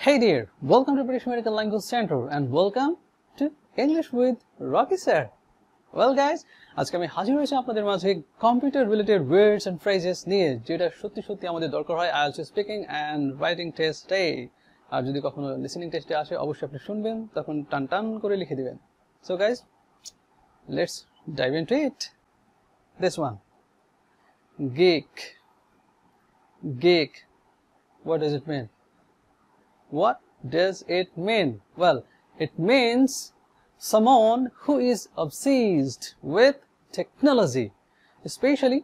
Hey there, welcome to British Medical Language Center and welcome to English with Rocky Sir. Well guys, আজকে আমি হাজির হয়েছি আপনাদের মাঝে computer related words and phrases নিয়ে যেটা সত্যি সত্যি আমাদের দরকার হয় IELTS স্পিকিং এন্ড রাইটিং টেস্টে। আর যদি কখনো লিসেনিং টেস্টে আসে অবশ্যই আপনি শুনবেন, তখন টান টান করে লিখে দিবেন। So guys, let's dive into it. This one, geek. Geek, what does it mean? What does it mean? Well, it means someone who is obsessed with technology, especially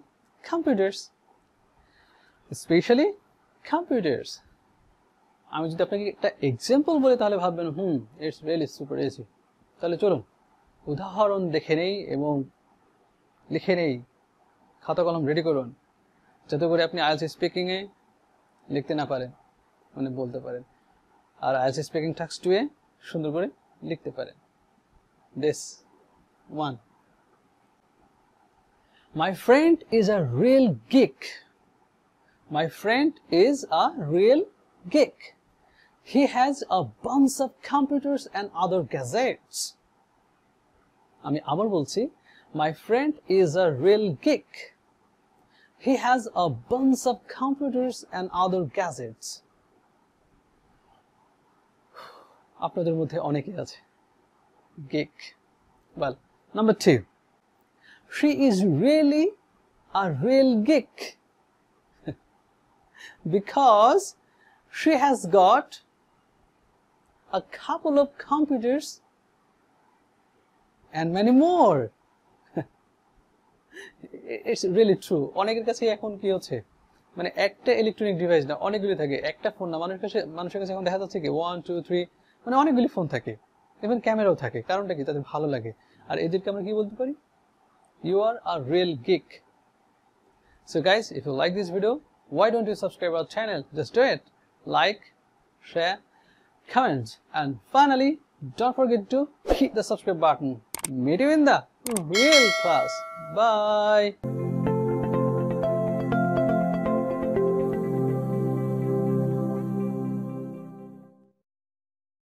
computers. Especially computers. আমি যদি আপনাকে একটা example বলি তাহলে ভাববেন it's really super easy. তাহলে চলুন উদাহরণ দেখে নেই এবং লিখে নেই, খাতা কলম রেডি করুন যাতে করে আপনি IELTS স্পিকিং এ লিখতে না পারেন, মানে বলতে পারেন, আর IELTS স্পিকিং টাস্ক 2 এ সুন্দর করে লিখতে পারেন। This one, my friend is a real geek. My friend is a real geek. He has a bunch of computers and other gadgets. আমি আবার বলছি, my friend is a real geek. He has a bunch of computers and other gadgets. আপনাদের মধ্যে অনেকেই আছে geek. Well, number 2, she is really a real geek because she has got a couple of computers and many more. It's really true. অনেকের কাছে এখন কি হচ্ছে, মানে একটা ইলেকট্রনিক ডিভাইস না, অনেকগুলি থাকে। একটা ফোন না, মানুষের কাছে এখন দেখা যাচ্ছে কি 1 2 3 মানে অনেকগুলি ফোন থাকে, ইভেন ক্যামেরাও থাকে। কারণটা কি? তাদের ভালো লাগে। আর এদেরকে আমরা কি বলতে পারি? You are a real geek. So guys, if you like this video, why don't you subscribe our channel? Just do it. Like, share, comment, and finally, don't forget to hit the subscribe button. Meet you in the real class. Bye.